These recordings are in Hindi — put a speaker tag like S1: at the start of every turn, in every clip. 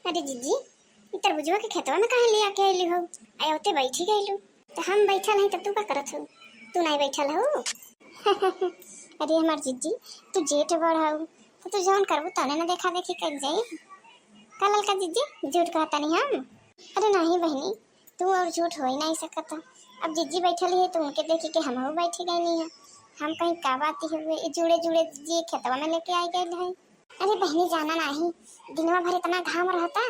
S1: अरे जीजी तरबुजवा के खेतवा में काहे ले आके आइली हो? आय होते बैठी गइलू तो हम बैठल हई, तब तू का करत हो? तू नहीं बैठल हो? अरे हमार जीजी तू जेठ बढ़ाऊ तो तू जौन करबू तने ना देखा देखी कर जाई। का ललका जीजी झूठ कहता नहीं हम? अरे नहीं बहनी, तू और झूठ हो ही नहीं सकता। अब जीजी बैठल है तो उनके देखी के हम बैठी गई नहीं है। हम कहीं का बात हुए जुड़े जुड़े जी खेतवा में लेके आई गए है। अरे बहनी जाना नहीं, दिनवा भर इतना घाम रहता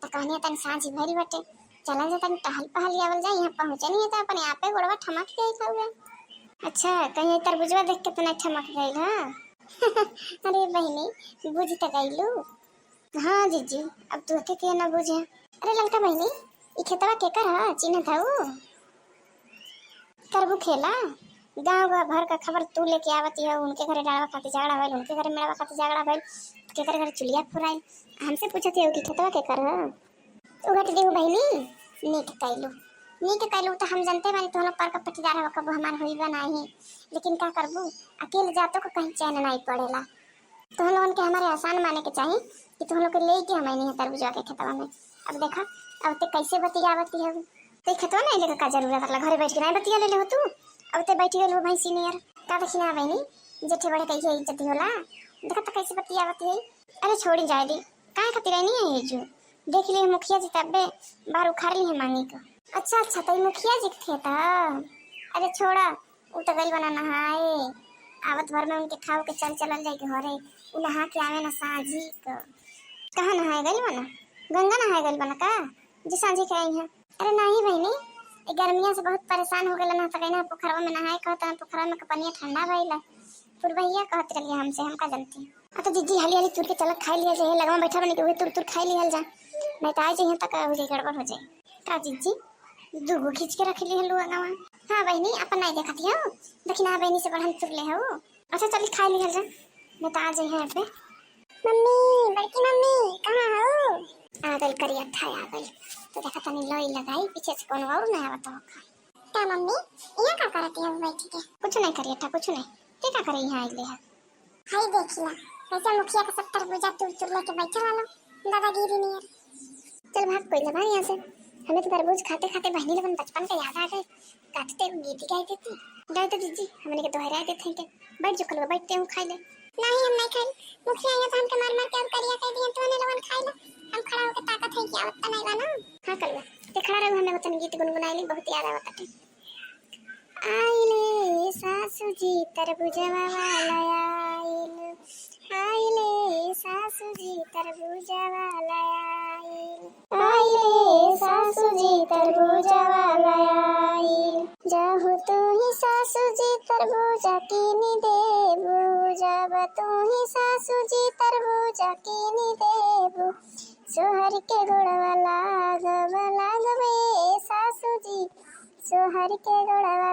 S1: तो कहनी तन सांझ भरी बटे चला जा तन टहल पहल आवल जाए। यहाँ पहुंचे नहीं तो अपने आप गोड़वा ठमक गई खाऊगा। अच्छा कहीं तरबुजवा देख के तो नहीं ठमक गई? हाँ अरे बहनी बुझ तो गईलू। हाँ जीजी अब तू के ना बुझे। अरे ललका बहनी ई खेतवा के कर हा चिन्ह था वो करबू खेला गाँव भर का खबर तू लेके आवती है। उनके घरे डालवा खाती झगड़ा भइल, उनके घरे मेड़वा खाती झगड़ा भइल, के घर चुलिया फुराइल। हमसे पूछती हो कि खेतवा के कर है तो घट देहू बहनी। नीक कैलू तो हम जानते बानी तो हम पर का पटीदार हो कबो हमार होइबा नहीं, लेकिन का करबू अकेले जातो को कहीं चैन नहीं पड़ेला। तो हम लोगन के हमारे आसान माने के चाहिए कि तुम लोग के ले के हमें नहीं तरबुजा के खेतवा में। अब देखा अब ते कैसे बतियावती है तो खेतवा नहीं लेकर का जरूरत है? घरे बैठ के नहीं बतिया ले हो तू? अब ते बैठी गई भाई सीनियर का देखी ना बहनी जेठे बड़े कैसे इज्जत होला। देखा तो कैसे बतियावती है। अरे छोड़ी जाए दी काहे खातिर नहीं है ये जो देख लिए मुखिया जी तब्बे बाहर उखाड़ ली है मांगी को। अच्छा तो मुखिया जी थे था। अरे छोड़ा वो तो गई बना नहाए आवत भर में उनके खाओ के चल जाए घरे उ नहा के आवे ना साझी को। कहाँ नहाए गई बना? गंगा नहाए गई बना का जी साझी के आई है? अरे नहीं बहनी गर्मिया से बहुत परेशान हो गए ना तो कहीं पोखरवा में नहाए कहता पोखरवा में पानी ठंडा भइला पुरबैया कहत रही हमसे हम का जानती। तो दीदी हाली हाली तुर के चलक खाई लिया जाए लगवा बैठा बने के तुर खाई लिया जा नहीं तो आ जाइए तक हो जाए गड़बड़ हो जाए। का जीजी दूगो खींच के रख ली लुआ गवा। हाँ बहनी अपन नहीं देखती हो देखना बहनी से बढ़न तुर ले हो। अच्छा चल खाई लिया जा नहीं तो आ जाइए यहाँ पे। मम्मी बड़की मम्मी कहाँ हो? आ गई करिया था आ गई तो देखा तनी लोई लगाई पीछे से कौन और नहीं आवत हो क्या? मम्मी यहाँ का करती है बैठी के? कुछ नहीं करिए था कुछ नहीं ते का करे यहाँ आइले है। हाय देखिला कैसा मुखिया का 70 बुझा तुर लेके बैठा वाला दादागिरी नहीं है। चल भाग कोई लगा यहाँ से। हमें तो तरबूज खाते खाते बहनी लोगन बचपन का याद आ गए काटते गीत गाई देती डाल तो दीदी हमने के दोहराए देते थे। बैठ जो कल बैठते हूँ खाई ले। नहीं हम नहीं खाई मुखिया यहाँ तो हमके मार मार के और करिया कह दिए तो ने लोगन खाई ले। हम खड़ा होके ताकत है क्या होता नहीं बना। हाँ कल ते खड़ा रहो हमने वतन गीत गुनगुनाई बहुत याद आवत है। आइले सासू जी तरबुजवा वाला आइले सासू जी तरबुजवा वाला आइले सासू जी तरबुजवा वाला जाहु तू ही सासू जी तरबुजा कीनी देबू जब तू ही सासू जी तरबुजा कीनी देबू सोहर के गुड़वा लागबे सासू जी सोहर के गुड़वा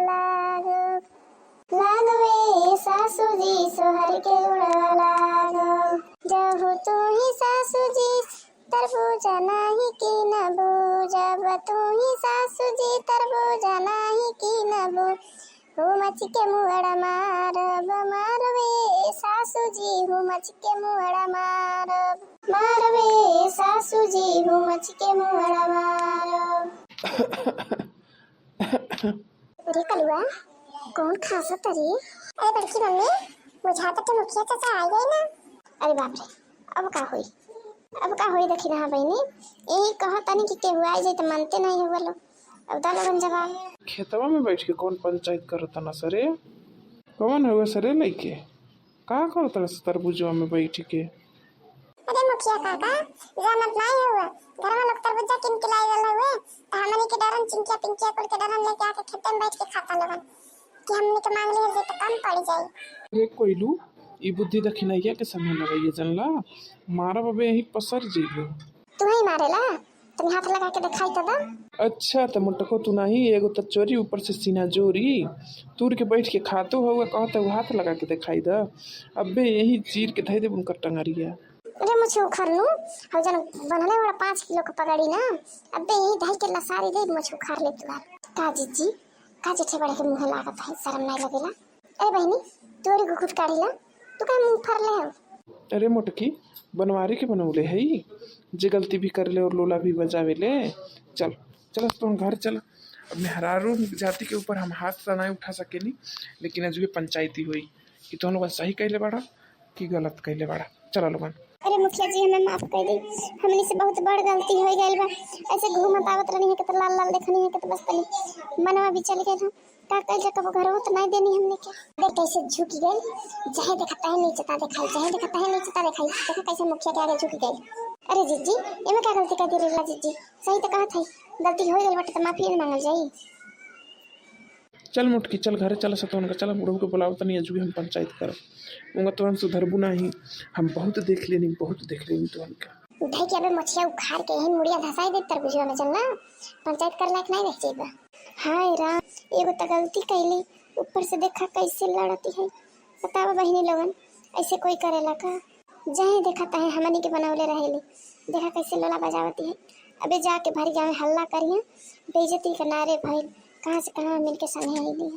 S1: लागबे सासू जी सोहर के गुड़वा लागो जाहु तू ही सासू जी तरबुजा नाही की नबू जब तू ही सासू जी तरबुजा नाही की नबू हो मच के मुहड़ा मारबे सासू जी हो मच के मुहड़ा मारबे सासू जी हो मच के मुहड़ा मारब। अरे कलुआ कौन खासा तरी? अरे बड़की मम्मी बुझाता तो मुखिया चाचा आ गए ना। अरे बाप रे अब का होई देखी ना बहनी यही कहा तनी कि केहू आ जाए तो मानते नहीं हो बोलो। अब दा लगन जवाब
S2: खेतवा में बैठ के कौन पंचायत करता ना सरे? कौन होगा सरे लइके का करता तरबुजवा में बैठ के?
S1: अरे मुखिया काका जमत नहीं हुआ घर में लोग तरबूजा किन के लाई वाला हुए तो हमनी के डरन चिंकिया पिंकिया कुल के डरन लेके आके खेत में बैठ के खाता लोगन कि हमनी के मांग लिए तो कम पड़ जाए।
S2: अरे कोइलू ई बुद्धि दखिनैया के समय लगाइए जनला मारा बबे यही पसर जीबो।
S1: तू ही मारेला तुम हाथ लगा के दिखाई तो दो।
S2: अच्छा तो मुटको तू नहीं एगो तो चोरी ऊपर से सीना जोरी तूर के बैठ के खातो होगा कहता वो हाथ लगा के दिखाई द अबे यही चीर के धै दे उनकर टंगरिया।
S1: अरे मुझे उखाड़ लूं हम जन बनले वाला 5 किलो का पकड़ी ना अबे यही धै के लसारी दे मुझे उखाड़ ले तू का जीजी का जेठे बड़े के मुंह लागत है शर्म नहीं लगेला? ए बहनी तोरी गुखुट काढ़ीला तू का मुंह फरले हो?
S2: अरे मोटकी बनवारी के बनौले है जे गलती भी कर ले और लोला भी बजावे ले। चल चल तो घर चल। अब मेहरारू जाति के ऊपर हम हाथ तो नहीं उठा सकेली, लेकिन अजुए पंचायती हुई कि तुम लोग सही कहले बाड़ा कि गलत कहले बाड़ा। चलो लोगन।
S1: अरे मुखिया जी हमें माफ कर दी, हमनी से बहुत बड़ गलती हो गई बा। ऐसे घूमत आवत रहनी है कि तो लाल लाल देखनी है कि तो बस तनी मनवा भी चल गए का कल जा कब घर हो तो नहीं देनी हमने क्या। देख कैसे झुकी गई, चाहे देखता है नीचे ता दिखाई, चाहे देखता है नीचे ता दिखाई। देखा कैसे मुखिया के आगे झुकी गई। अरे जीजी एमे क्या गलती कर दी रे जीजी, सही तो कहा था गलती हो गई बट तो माफी मांगल जाई।
S2: चल मुटकी चल घर चल सतवन का चल बुढ़ऊ के बुलाओ तनी अजुए हम पंचायत करब उनका तुरंत सुधरबू नहीं। हम बहुत देख लेनी तुहन का।
S1: भाई के अबे मछिया उखाड़ के यही मुड़िया धसाई दे तरबुजवा में चलना, पंचायत कर लायक नहीं रह जाइबा। हाय राम एगो तो गलती कैली, ऊपर से देखा कैसे लड़ती है। बतावा बहिनी लोगन ऐसे कोई करेला का। जहे देखा तहे हमनी के बनावले रहेली, देखा कैसे लोला बजावती है। अबे जाके भारी गाँव में हल्ला करिए, बेइज्जती के नारे भइल, कहाँ से कहाँ मिलके संगे आई दी।